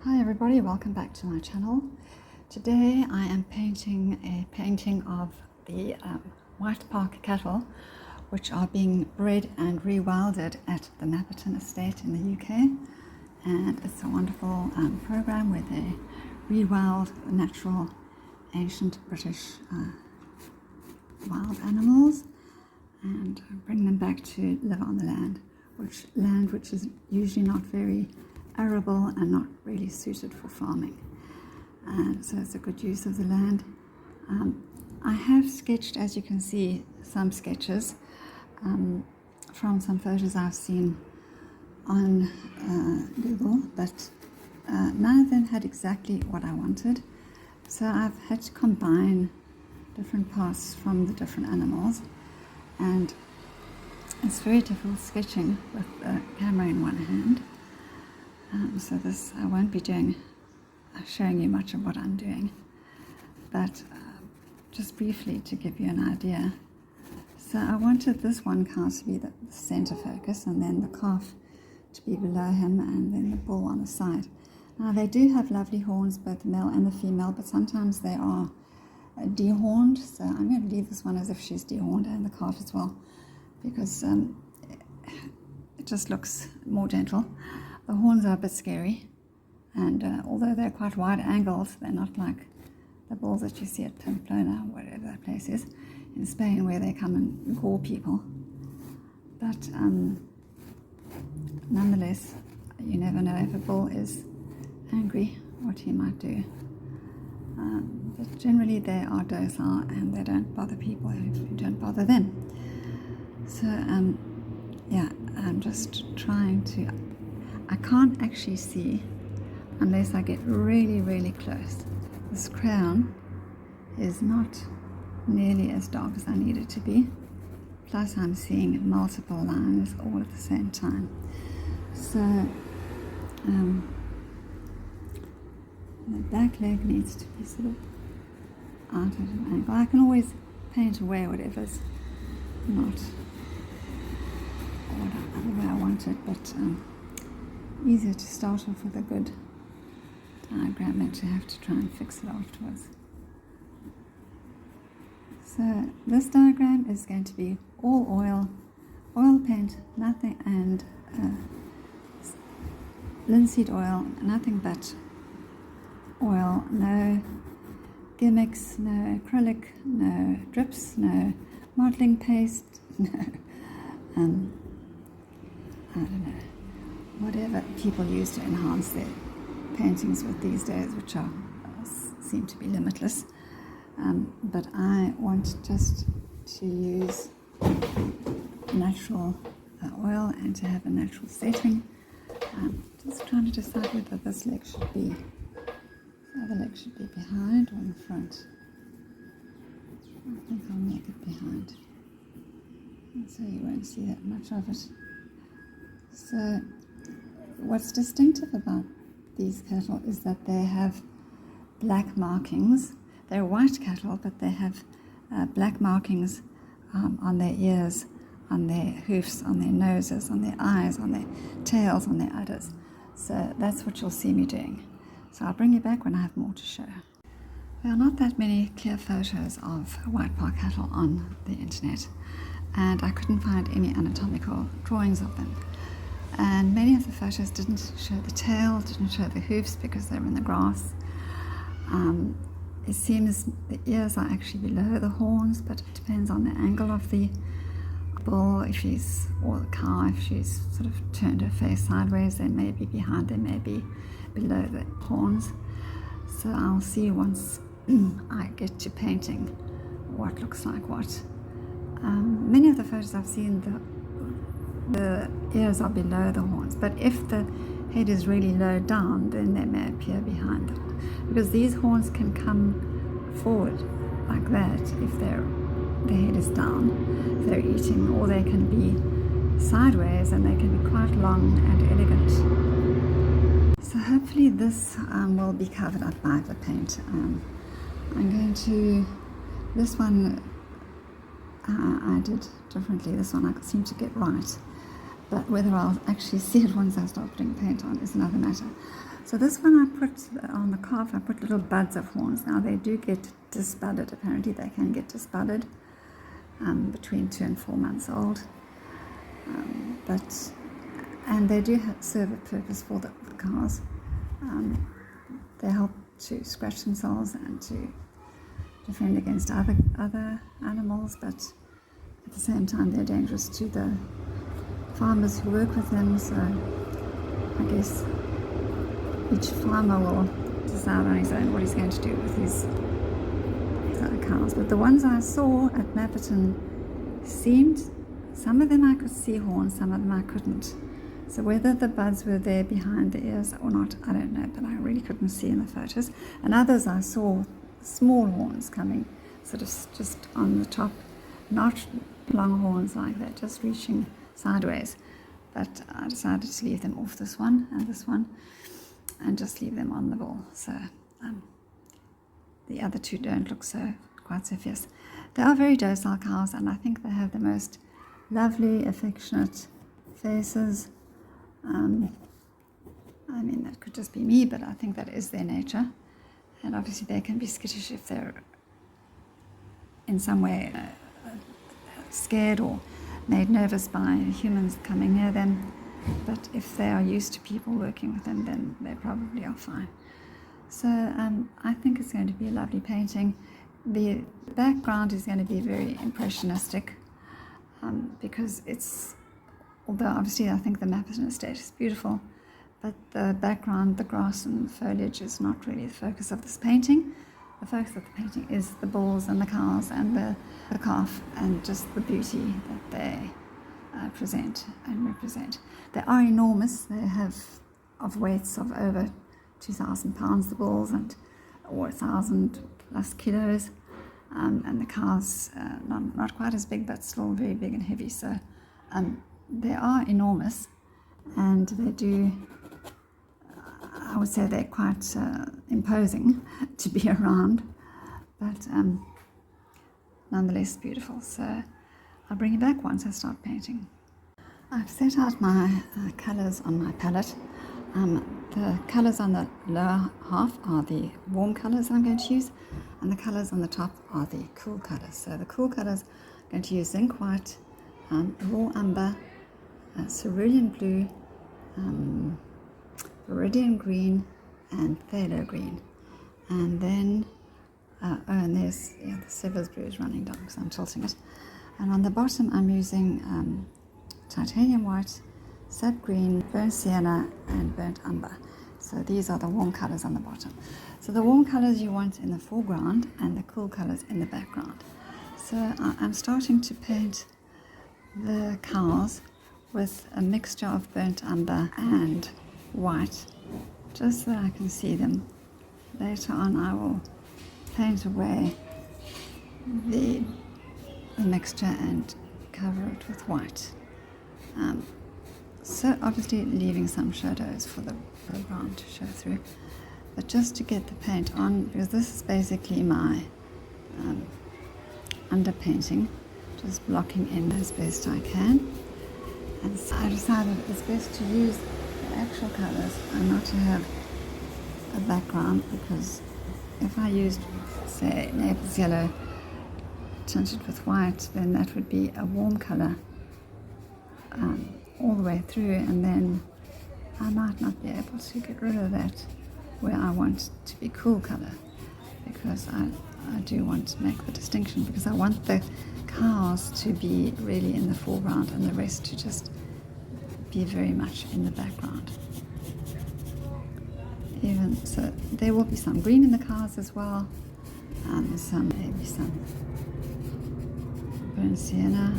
Hi everybody, welcome back to my channel. Today I am painting a painting of the white park cattle which are being bred and rewilded at the Mapperton estate in the UK, and it's a wonderful program where they rewild natural ancient British wild animals and bring them back to live on the land which is usually not very arable and not really suited for farming, and so it's a good use of the land. I have sketched, as you can see, some sketches from some photos I've seen on Google, but none of them had exactly what I wanted, so I've had to combine different parts from the different animals, and it's very difficult sketching with the camera in one hand. So this, I won't be showing you much of what I'm doing, but just briefly to give you an idea. So I wanted this one cow to be the center focus, and then the calf to be below him, and then the bull on the side. Now they do have lovely horns, both the male and the female, but sometimes they are dehorned, so I'm going to leave this one as if she's dehorned, and the calf as well, because it just looks more gentle. The horns are a bit scary, and although they're quite wide angles, they're not like the bulls that you see at Pamplona, whatever that place is, in Spain, where they come and gore people. But nonetheless, you never know if a bull is angry, what he might do. But generally they are docile and they don't bother people who don't bother them. So yeah, I'm just trying to... I can't actually see unless I get really, really close. This crown is not nearly as dark as I need it to be. Plus I'm seeing multiple lines all at the same time. So the back leg needs to be sort of out at an angle. I can always paint away whatever's not the way I want it, but easier to start off with a good diagram than to have to try and fix it afterwards. So this diagram is going to be all oil paint, nothing, and linseed oil, nothing but oil, no gimmicks, no acrylic, no drips, no modeling paste, no I don't know, whatever people use to enhance their paintings with these days, which seem to be limitless. But I want just to use natural oil and to have a natural setting. Just trying to decide whether this leg should be, the other leg should be behind or in front. I think I'll make it behind, and so you won't see that much of it. So what's distinctive about these cattle is that they have black markings. They're white cattle, but they have black markings on their ears, on their hoofs, on their noses, on their eyes, on their tails, on their udders. So that's what you'll see me doing. So I'll bring you back when I have more to show. There are not that many clear photos of white park cattle on the internet, and I couldn't find any anatomical drawings of them. And many of the photos didn't show the tail, didn't show the hoofs because they're in the grass. It seems the ears are actually below the horns, but it depends on the angle of the bull, or the cow. If she's sort of turned her face sideways, they may be behind, they may be below the horns. So I'll see once I get to painting what looks like what. Many of the photos I've seen, the ears are below the horns, but if the head is really low down, then they may appear behind them, because these horns can come forward like that if the head is down, if they're eating, or they can be sideways and they can be quite long and elegant. So hopefully this will be covered up by the paint. I'm going to, this one I did differently. This one I seem to get right, but whether I'll actually see it once I start putting paint on is another matter. So this one I put on the calf, I put little buds of horns. Now they do get disbudded, apparently they can get disbudded between 2 and 4 months old. And they do serve a purpose for the cows. They help to scratch themselves and to defend against other animals, but at the same time they're dangerous to the farmers who work with them. So I guess each farmer will decide on his own what he's going to do with his cows. But the ones I saw at Mapperton seemed, some of them I could see horns, some of them I couldn't. So whether the buds were there behind the ears or not, I don't know, but I really couldn't see in the photos. And others I saw small horns coming sort of just on the top, not long horns like that, just reaching sideways. But I decided to leave them off this one and just leave them on the bull. So the other two don't look quite so fierce. They are very docile cows, and I think they have the most lovely, affectionate faces. I mean, that could just be me, but I think that is their nature. And obviously they can be skittish if they're in some way scared or made nervous by humans coming near them. But if they are used to people working with them, then they probably are fine. So I think it's going to be a lovely painting. The background is going to be very impressionistic because it's, although obviously I think the Mapperton estate is beautiful, but the background, the grass and the foliage is not really the focus of this painting. The focus of the painting is the bulls and the cows and the calf and just the beauty that they present and represent. They are enormous. They have of weights of over 2,000 pounds, the bulls, or 1,000 plus kilos, and the cows not quite as big, but still very big and heavy. So they are enormous, and they do, I would say they're quite imposing to be around, but nonetheless beautiful. So I'll bring you back once I start painting. I've set out my colours on my palette. The colours on the lower half are the warm colours I'm going to use, and the colours on the top are the cool colours. So the cool colours I'm going to use zinc white, raw umber, cerulean blue, viridian green, and phthalo green. And then, and there's the Severs blue is running down because I'm tilting it. And on the bottom I'm using titanium white, sap green, burnt sienna, and burnt umber. So these are the warm colours on the bottom. So the warm colours you want in the foreground and the cool colours in the background. So I'm starting to paint the cows with a mixture of burnt umber and white, just so I can see them. Later on I will paint away the mixture and cover it with white. So obviously leaving some shadows for the background to show through, but just to get the paint on, because this is basically my underpainting, just blocking in as best I can. And so I decided it's best to use the actual colours and not to have a background, because if I used, say, Naples yellow tinted with white, then that would be a warm colour all the way through, and then I might not be able to get rid of that where I want to be cool colour, because I do want to make the distinction, because I want the cows to be really in the foreground and the rest to just be very much in the background. Even so, there will be some green in the cows as well, maybe some burnt sienna,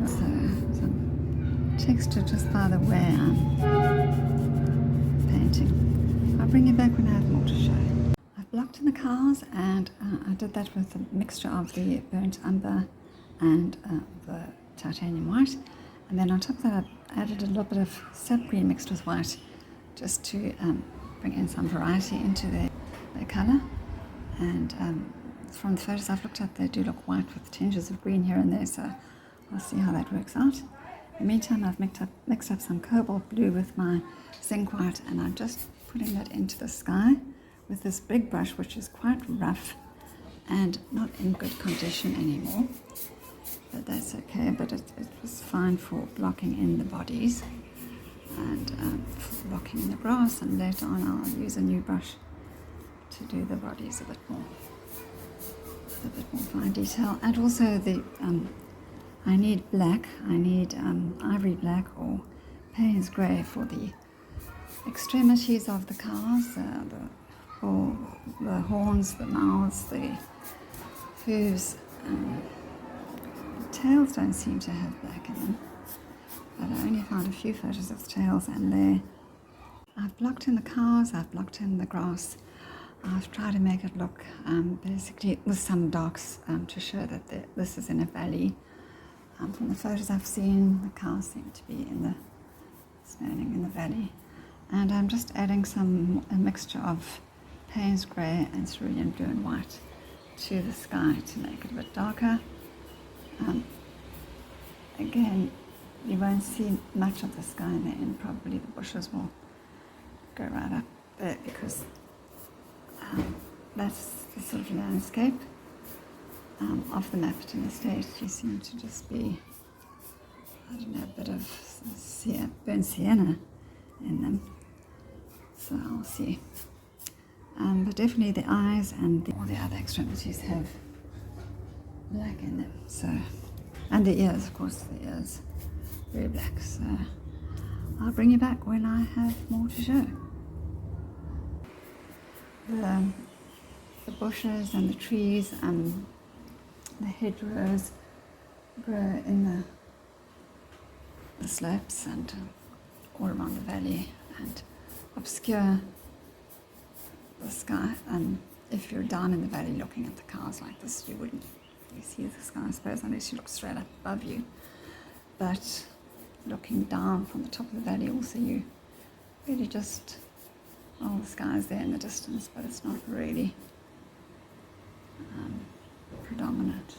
so some texture just by the way I'm painting. I'll bring you back when I have more to show. I've blocked in the cows, and I did that with a mixture of the burnt umber and the titanium white, and then on top of that I added a little bit of sap green mixed with white, just to bring in some variety into their colour. And from the photos I've looked at, they do look white with tinges of green here and there, so I'll see how that works out. In the meantime, I've mixed up some cobalt blue with my zinc white, and I just putting that into the sky with this big brush, which is quite rough and not in good condition anymore. But that's okay, but it was fine for blocking in the bodies and for blocking in the grass, and later on I'll use a new brush to do the bodies a bit more fine detail. And also I need black, I need ivory black or Payne's grey for the extremities of the cows, the horns, the mouths, the hooves. The tails don't seem to have black in them, but I only found a few photos of the tails, and I've blocked in the cows, I've blocked in the grass. I've tried to make it look basically with some darks to show that this is in a valley. From the photos I've seen, the cows seem to be standing in the valley. And I'm just adding a mixture of Payne's grey and cerulean blue and white to the sky to make it a bit darker. Again, you won't see much of the sky in the end. Probably the bushes will go right up there, because that's the sort of landscape of the Mapperton estate. You seem to just be, I don't know, a bit of burnt sienna in them. So I'll see. But definitely the eyes and all the other extremities have black in them. So, and the ears, of course, the ears very black. So I'll bring you back when I have more to show. The bushes and the trees and the hedgerows grow in the slopes and all around the valley and obscure the sky. And if you're down in the valley looking at the cows like this, you wouldn't really see the sky, I suppose, unless you look straight up above you. But looking down from the top of the valley, also, you really just, oh, the sky is there in the distance, but it's not really predominant,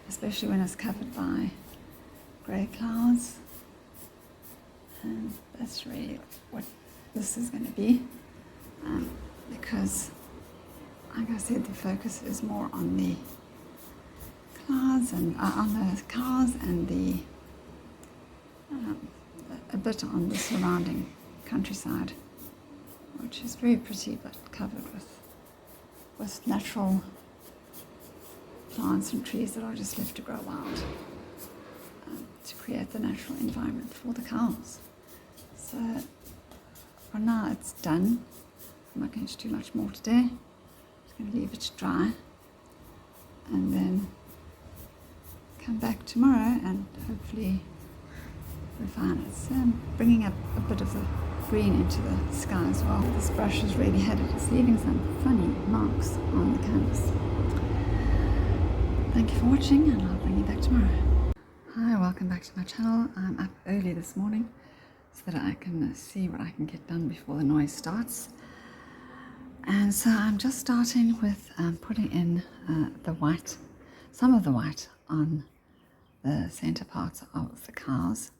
especially when it's covered by grey clouds. And that's really what this is going to be, because, like I said, the focus is more on the clouds and on the cows and a bit on the surrounding countryside, which is very pretty but covered with natural plants and trees that are just left to grow wild to create the natural environment for the cows. So for now it's done. I'm not going to do much more today. I'm just going to leave it to dry and then come back tomorrow and hopefully refine it. So I'm bringing up a bit of the green into the sky as well. This brush has really had it. It's leaving some funny marks on the canvas. Thank you for watching, and I'll bring you back tomorrow. Hi, welcome back to my channel. I'm up early this morning so that I can see what I can get done before the noise starts. And so I'm just starting with putting in the white, some of the white on the center parts of the cows.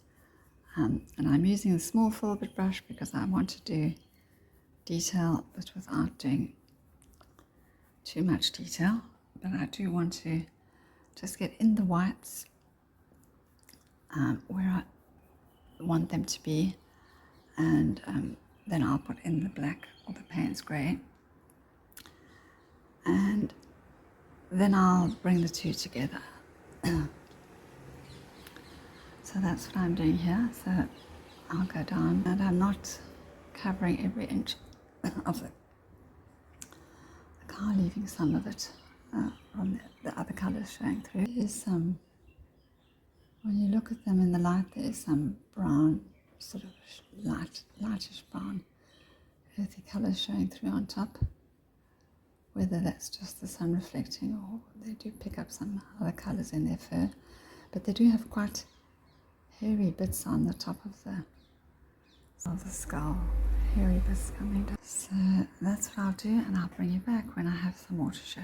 And I'm using a small filbert brush because I want to do detail, but without doing too much detail. But I do want to just get in the whites where I want them to be, and then I'll put in the black or the Payne's grey, and then I'll bring the two together. So that's what I'm doing here. So I'll go down, and I'm not covering every inch of the car, leaving some of it from the other colours showing through. There's some, when you look at them in the light, there's some brown, sort of lightish brown, earthy colours showing through on top. Whether that's just the sun reflecting, or they do pick up some other colours in their fur, but they do have quite hairy bits on the top of the skull, hairy bits coming down. So that's what I'll do, and I'll bring you back when I have some more to show.